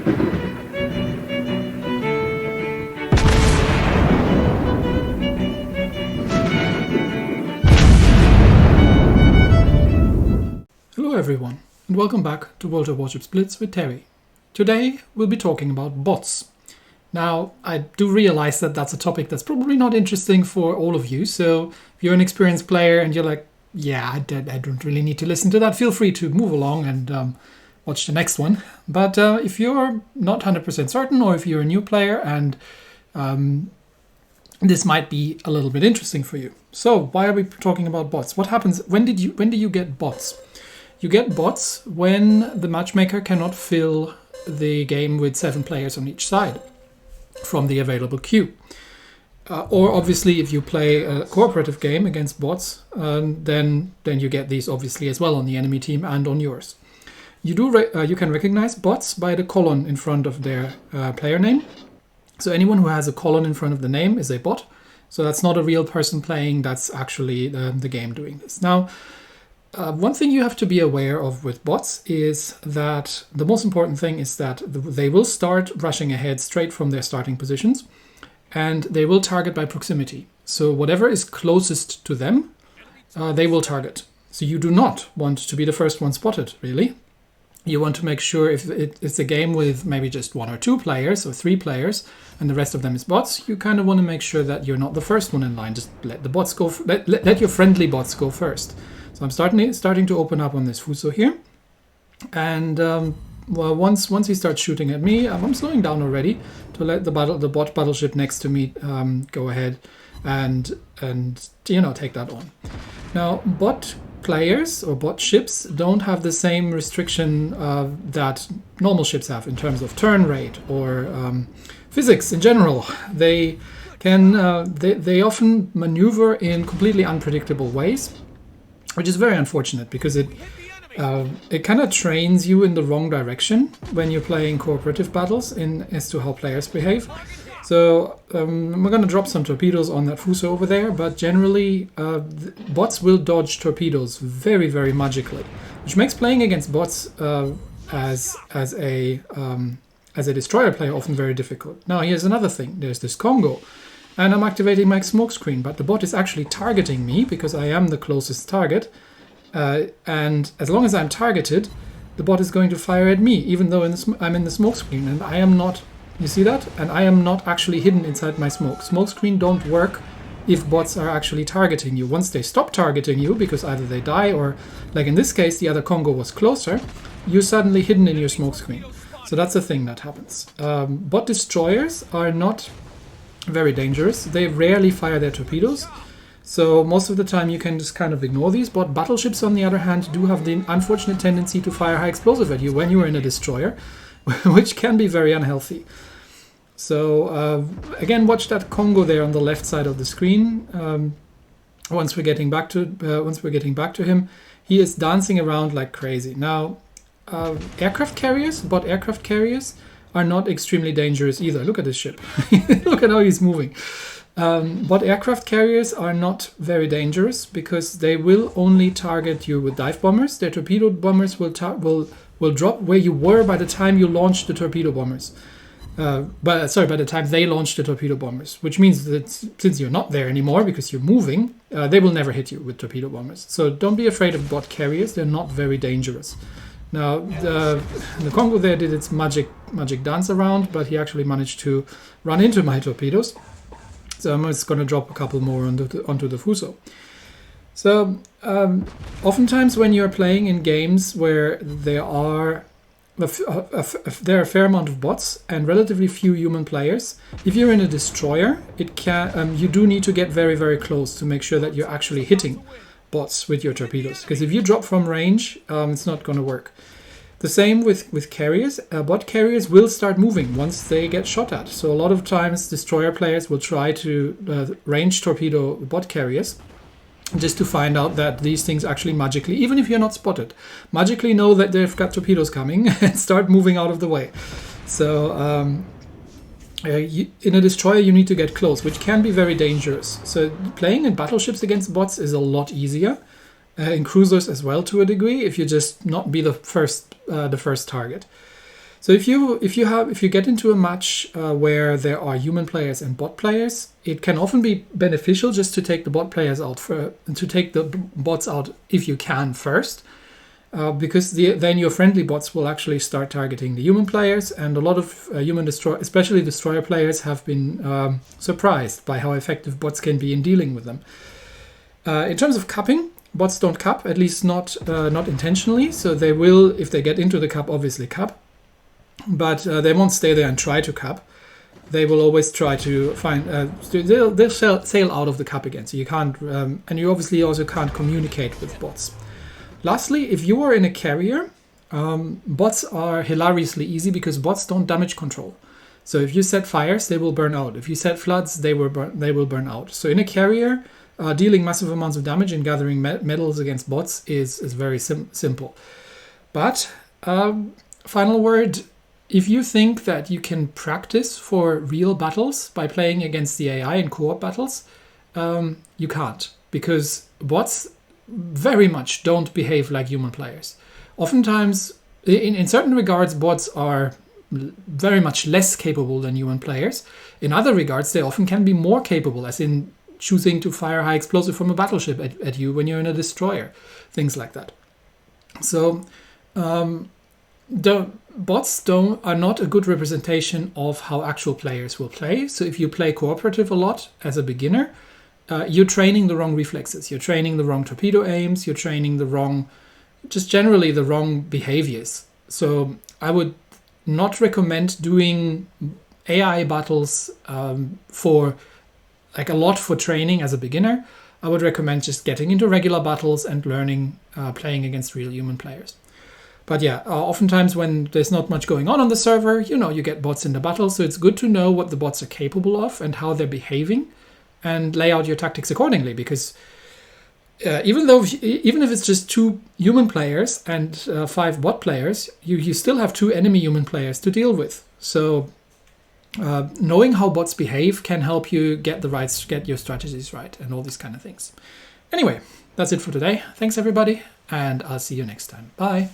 Hello everyone, and welcome back to World of Warships Blitz with Terry. Today we'll be talking about bots. Now, I do realize that that's a topic that's probably not interesting for all of you, so if you're an experienced player and you're like, yeah, I don't really need to listen to that, feel free to move along and watch the next one. But if you're not 100% certain, or if you're a new player and this might be a little bit interesting for you. So, why are we talking about bots? What happens, when do you get bots? You get bots when the matchmaker cannot fill the game with 7 players on each side from the available queue. Or obviously if you play a cooperative game against bots, then you get these obviously as well on the enemy team and on yours. You can recognize bots by the colon in front of their player name. So anyone who has a colon in front of the name is a bot. So that's not a real person playing, that's actually the game doing this. Now, one thing you have to be aware of with bots is that the most important thing is that they will start rushing ahead straight from their starting positions, and they will target by proximity. So whatever is closest to them, they will target. So you do not want to be the first one spotted, really. You want to make sure if it's a game with maybe just 1 or 2 players or 3 players and the rest of them is bots, you kind of want to make sure that you're not the first one in line. Just let the bots go. Let your friendly bots go first. So I'm starting to open up on this Fuso here, and well, once he starts shooting at me, I'm slowing down already to let the bot battleship next to me go ahead and take that on. Now, bot players or bot ships don't have the same restriction that normal ships have in terms of turn rate or physics in general. They often maneuver in completely unpredictable ways, which is very unfortunate because it kind of trains you in the wrong direction when you're playing cooperative battles as to how players behave. So we're going to drop some torpedoes on that Fuso over there, but generally bots will dodge torpedoes very, very magically, which makes playing against bots as a destroyer player often very difficult. Now here's another thing. There's this Congo. And I'm activating my smoke screen, but the bot is actually targeting me because I am the closest target. And as long as I'm targeted, the bot is going to fire at me, even though I'm in the smoke screen. And I am not, you see that? And I am not actually hidden inside my smoke. Smoke screen don't work if bots are actually targeting you. Once they stop targeting you, because either they die or, like in this case, the other Congo was closer, you're suddenly hidden in your smoke screen. So that's the thing that happens. Bot destroyers are not very dangerous. They rarely fire their torpedoes, so most of the time you can just kind of ignore these. But battleships, on the other hand, do have the unfortunate tendency to fire high explosive at you when you're in a destroyer, which can be very unhealthy. So again, watch that Congo there on the left side of the screen. Once we're getting back to him, he is dancing around like crazy. Now, bot aircraft carriers are not extremely dangerous either. Look at this ship. Look at how he's moving. But aircraft carriers are not very dangerous because they will only target you with dive bombers. Their torpedo bombers will drop where you were by the time you launched the torpedo bombers. By the time they launched the torpedo bombers, which means that since you're not there anymore because you're moving, they will never hit you with torpedo bombers. So don't be afraid of bot carriers. They're not very dangerous. Now, the Congo there did its magic dance around, but he actually managed to run into my torpedoes. So I'm just going to drop a couple more onto the Fuso. So, oftentimes when you're playing in games where there are a fair amount of bots and relatively few human players, if you're in a destroyer, you do need to get very, very close to make sure that you're actually hitting bots with your torpedoes, because if you drop from range, it's not going to work. The same with carriers. Bot carriers will start moving once they get shot at. So a lot of times destroyer players will try to range torpedo bot carriers just to find out that these things actually magically, even if you're not spotted, magically know that they've got torpedoes coming and start moving out of the way. So in a destroyer you need to get close, which can be very dangerous. So playing in battleships against bots is a lot easier. In cruisers as well to a degree, if you just not be the first target. So if you get into a match where there are human players and bot players, it can often be beneficial just to take the bot players out to take the bots out if you can first, because then your friendly bots will actually start targeting the human players, and a lot of especially destroyer players, have been surprised by how effective bots can be in dealing with them. In terms of cupping, bots don't cup, at least not intentionally. So they will, if they get into the cup, obviously cup. But they won't stay there and try to cup. They will always try to find. They'll sail out of the cup again. So you can't, and you obviously also can't communicate with bots. Lastly, if you are in a carrier, bots are hilariously easy because bots don't damage control. So if you set fires, they will burn out. If you set floods, they will burn out. So in a carrier, dealing massive amounts of damage and gathering medals against bots is very simple. But final word. If you think that you can practice for real battles by playing against the AI in co-op battles, you can't, because bots very much don't behave like human players. Oftentimes, in certain regards, bots are very much less capable than human players. In other regards, they often can be more capable, as in choosing to fire high explosive from a battleship at you when you're in a destroyer, things like that. So the bots are not a good representation of how actual players will play. So if you play cooperative a lot as a beginner, you're training the wrong reflexes. You're training the wrong torpedo aims. You're training just generally the wrong behaviors. So I would not recommend doing AI battles for a lot for training as a beginner. I would recommend just getting into regular battles and learning playing against real human players. But yeah, oftentimes when there's not much going on the server, you get bots in the battle. So it's good to know what the bots are capable of and how they're behaving, and lay out your tactics accordingly. Because even if it's just 2 human players and 5 bot players, you still have 2 enemy human players to deal with. So knowing how bots behave can help you get your strategies right and all these kind of things. Anyway, that's it for today. Thanks everybody, and I'll see you next time. Bye.